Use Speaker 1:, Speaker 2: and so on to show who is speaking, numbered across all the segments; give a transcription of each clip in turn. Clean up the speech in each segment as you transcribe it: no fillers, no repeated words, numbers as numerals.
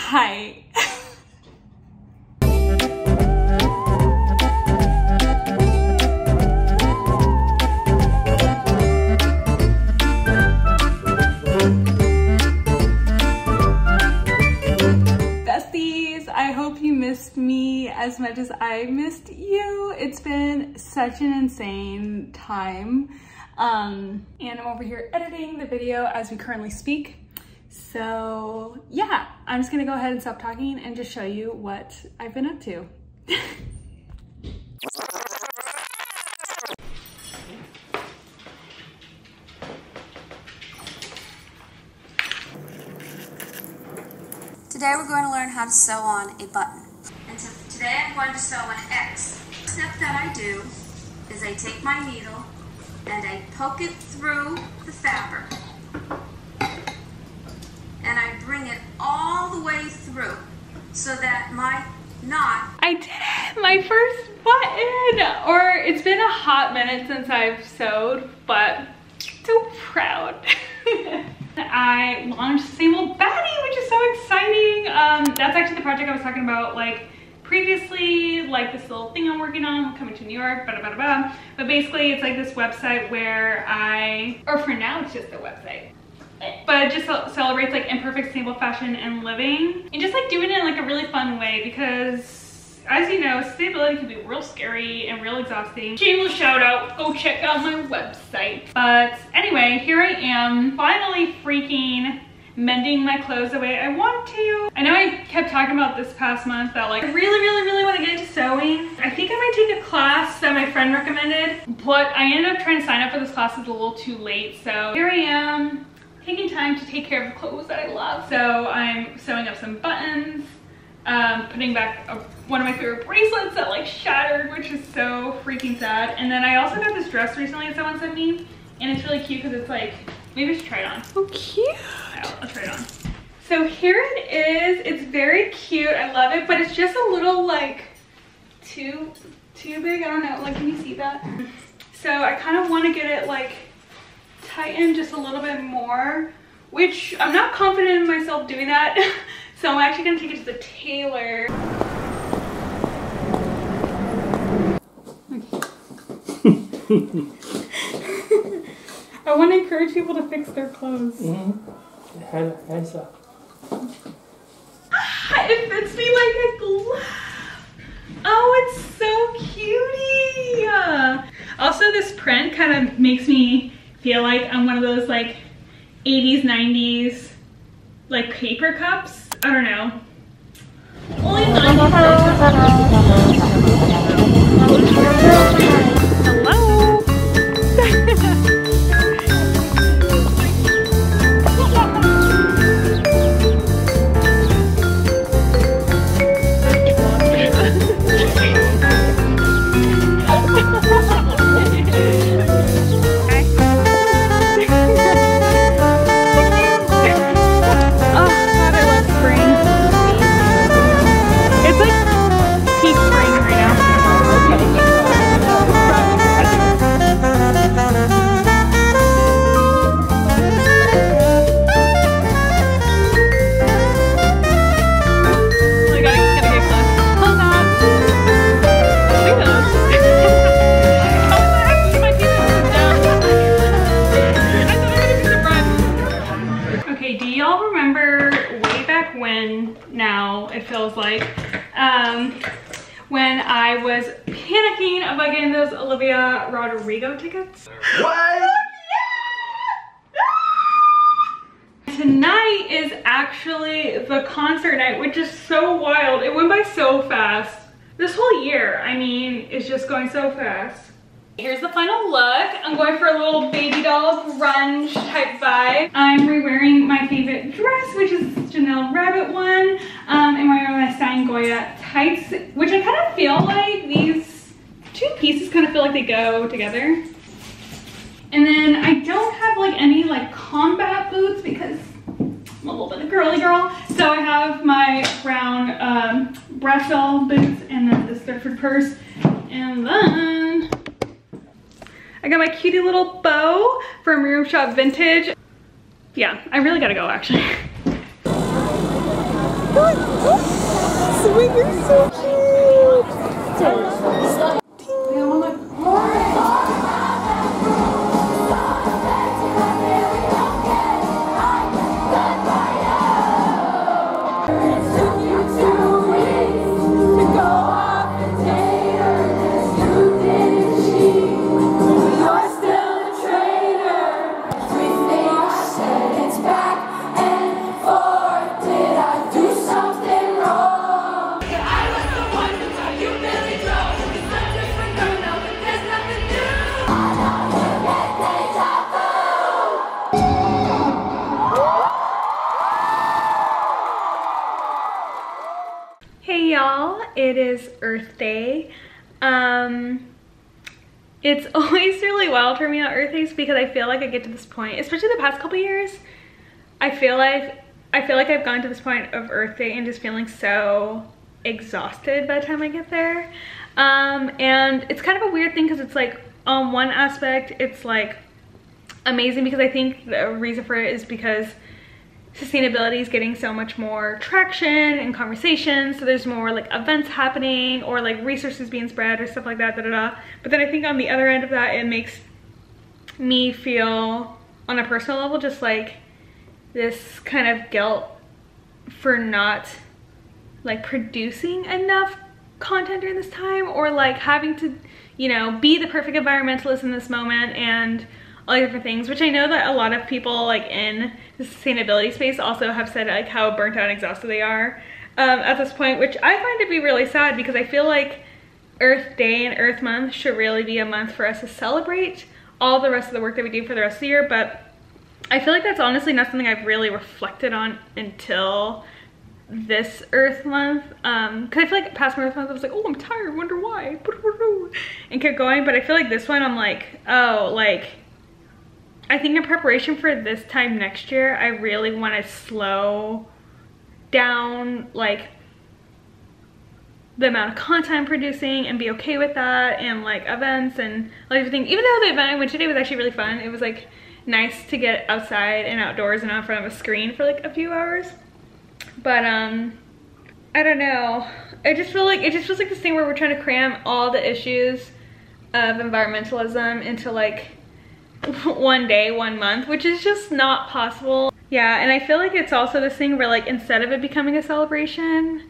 Speaker 1: Hi. Besties, I hope you missed me as much as I missed you. It's been such an insane time. And I'm over here editing the video as we currently speak. So yeah, I'm just gonna go ahead and stop talking and just show you what I've been up to.
Speaker 2: Today we're going to learn how to sew on a button. And so today I'm going to sew an X. The step that I do is I take my needle and I poke it through the fabric. And I bring it all the way through so that my knot...
Speaker 1: I did it! My first button! Or it's been a hot minute since I've sewed, but so proud. I launched the same old baddie, which is so exciting. That's actually the project I was talking about like previously, like this little thing I'm working on, coming to New York, blah, blah, blah, blah. But basically it's like this website where or for now it's just a website. But it just celebrates like imperfect, sustainable fashion and living. And just like doing it in like a really fun way because as you know, sustainability can be real scary and real exhausting. Shameless shout out, go check out my website. But anyway, here I am finally freaking mending my clothes the way I want to. I know I kept talking about this past month that like I really want to get into sewing. I think I might take a class that my friend recommended, but I ended up trying to sign up for this class. It's a little too late. So here I am taking time to take care of the clothes that I love. So I'm sewing up some buttons, putting back one of my favorite bracelets that like shattered, which is so freaking sad. And then I also got this dress recently that someone sent me, and it's really cute because it's like, maybe I should try it on. Oh, cute. I'll try it on. So here it is. It's very cute. I love it, but it's just a little like too big. I don't know. Like, can you see that? So I kind of want to get it like tightened just a little bit more, which I'm not confident in myself doing that. So I'm actually gonna take it to the tailor. Okay. I want to encourage people to fix their clothes.
Speaker 3: Hands up.
Speaker 1: Ah, it fits me like a glove. Oh, it's so cutie. Also, this print kind of makes me feel like I'm one of those like 80s, 90s like paper cups. I don't know. Only 90s. When I was panicking about getting those Olivia Rodrigo tickets.
Speaker 3: What?
Speaker 1: Tonight is actually the concert night, which is so wild. It went by so fast. This whole year, I mean, is just going so fast. Here's the final look. I'm going for a little baby doll grunge type vibe. I'm re-wearing my favorite dress, which is Janelle Rabbit one. And wearing my Stein Goya tights, which I kind of feel like these two pieces kind of feel like they go together. And then I don't have like any like combat boots because I'm a little bit of a girly girl. So I have my brown Brussels boots and then this Thrifted purse. And then I got my cutie little bow from Room Shop Vintage. Yeah, I really gotta go actually.
Speaker 4: Swing is so cute.
Speaker 1: Hey y'all, it is Earth Day. It's always really wild for me on Earth Days because I feel like I get to this point, especially the past couple years, I feel like I've gone to this point of Earth Day and just feeling so exhausted by the time I get there. And it's kind of a weird thing because it's like, on one aspect, it's like amazing because I think the reason for it is because sustainability is getting so much more traction and conversation, so there's more like events happening or like resources being spread or stuff like that, But then I think on the other end of that, it makes me feel on a personal level just like this kind of guilt for not like producing enough content during this time, or like having to, you know, be the perfect environmentalist in this moment and all different things, which I know that a lot of people like in the sustainability space also have said like how burnt out and exhausted they are at this point, which I find to be really sad because I feel like Earth Day and Earth Month should really be a month for us to celebrate all the rest of the work that we do for the rest of the year. But I feel like that's honestly not something I've really reflected on until this Earth Month, because I feel like past Earth Month I was like, oh, I'm tired, wonder why, and kept going. But I feel like this one I'm like, oh, like I think in preparation for this time next year, I really want to slow down like the amount of content I'm producing and be okay with that, and like events and like everything. Even though the event I went today was actually really fun, it was like nice to get outside and outdoors and out in front of a screen for like a few hours. But I don't know, I just feel like it just feels like this thing where we're trying to cram all the issues of environmentalism into like one day, 1 month, which is just not possible. Yeah, and I feel like it's also this thing where like instead of it becoming a celebration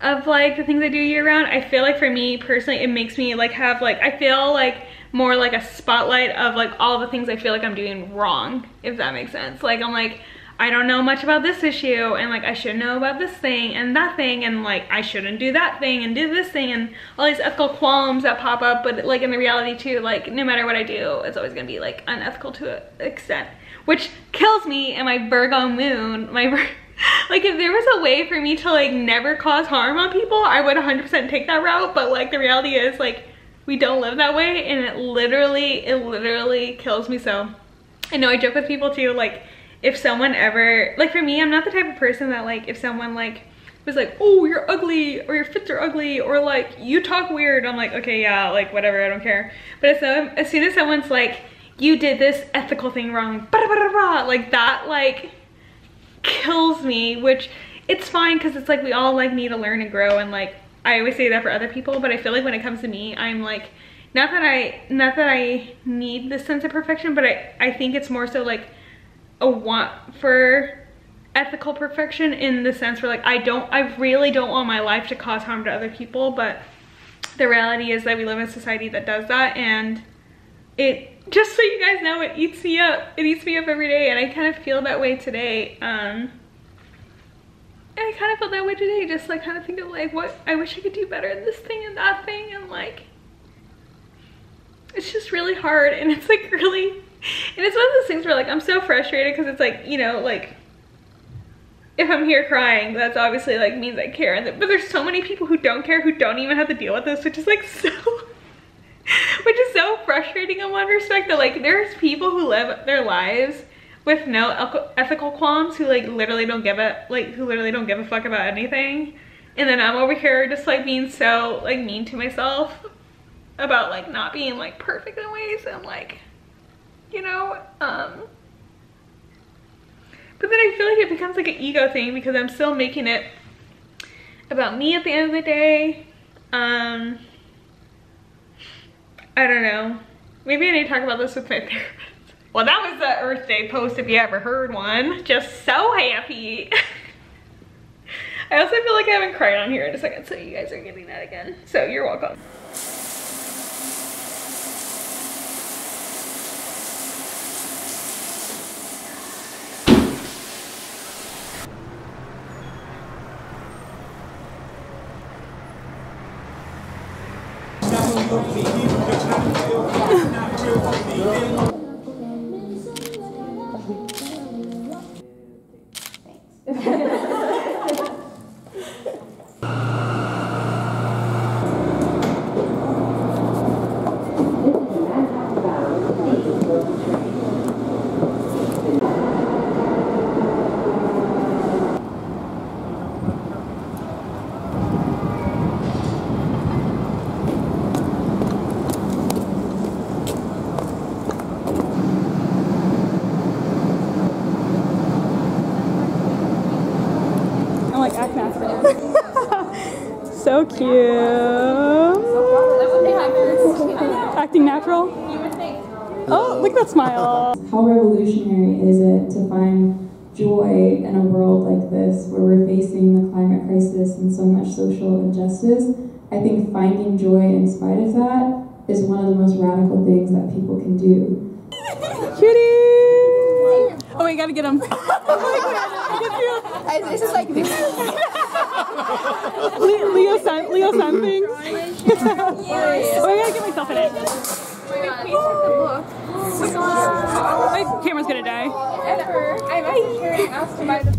Speaker 1: of like the things I do year round, I feel like for me personally it makes me like have like, I feel like more like a spotlight of like all the things I feel like I'm doing wrong, if that makes sense. Like I'm like, I don't know much about this issue, and like I should know about this thing and that thing, and like I shouldn't do that thing and do this thing, and all these ethical qualms that pop up. But like in the reality too, like no matter what I do, it's always gonna be like unethical to an extent, which kills me in my Virgo moon. Like if there was a way for me to like never cause harm on people, I would 100% take that route. But like the reality is like we don't live that way, and it literally kills me. So I know I joke with people too, like if someone ever, like for me, I'm not the type of person that like if someone like was like, oh, you're ugly, or your fits are ugly, or like you talk weird, I'm like, okay, yeah, like whatever, I don't care. But as soon as someone's like, you did this ethical thing wrong, like that like kills me, which it's fine because it's like we all like need to learn and grow, and like I always say that for other people, but I feel like when it comes to me, I'm like, not that I need this sense of perfection, but I think it's more so like a want for ethical perfection, in the sense where like I really don't want my life to cause harm to other people. But the reality is that we live in a society that does that, and it, just so you guys know, it eats me up every day, and I kind of feel that way today. And I kind of felt that way today, just like kind of think of like what I wish I could do better in this thing and that thing, and like it's just really hard. And it's like really, and it's one of those things where like I'm so frustrated because it's like, you know, like if I'm here crying, that's obviously like means I care, but there's so many people who don't care, who don't even have to deal with this, which is like so which is so frustrating in one respect, that like there's people who live their lives with no ethical qualms, who like literally don't give a fuck about anything, and then I'm over here just like being so like mean to myself about like not being like perfect in ways, and like, you know, but then I feel like it becomes like an ego thing because I'm still making it about me at the end of the day. I don't know. Maybe I need to talk about this with my therapist. Well, that was the Earth Day post if you ever heard one. Just so happy. I also feel like I haven't cried on here in a second, so you guys are getting that again. So you're welcome. So cute. Acting natural. Oh, look at that smile.
Speaker 4: How revolutionary is it to find joy in a world like this where we're facing the climate crisis and so much social injustice? I think finding joy in spite of that is one of the most radical things that people can do.
Speaker 1: Cutie! Oh, we gotta get him.
Speaker 5: This is like this.
Speaker 1: Leo Sun thing. Oh, I gotta get myself in it. My camera's gonna die.
Speaker 5: I'm actually hearing asked to buy the.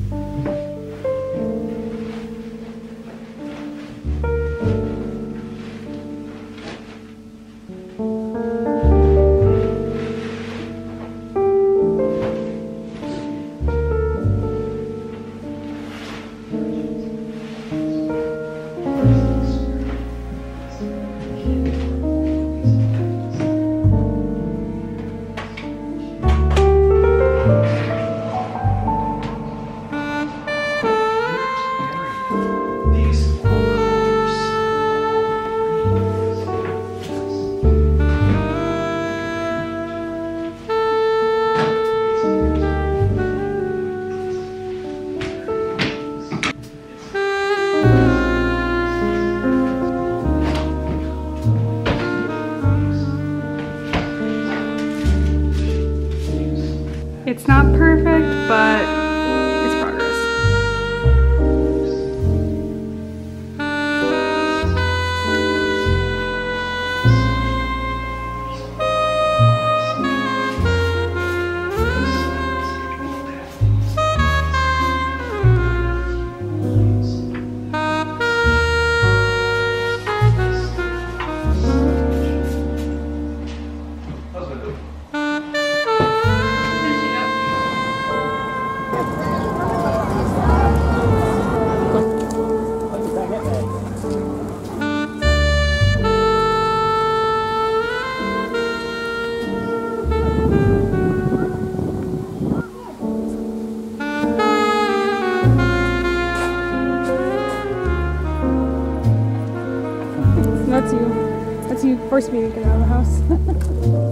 Speaker 1: It's not perfect, but it's progress. That's you. That's you forced me to get out of the house.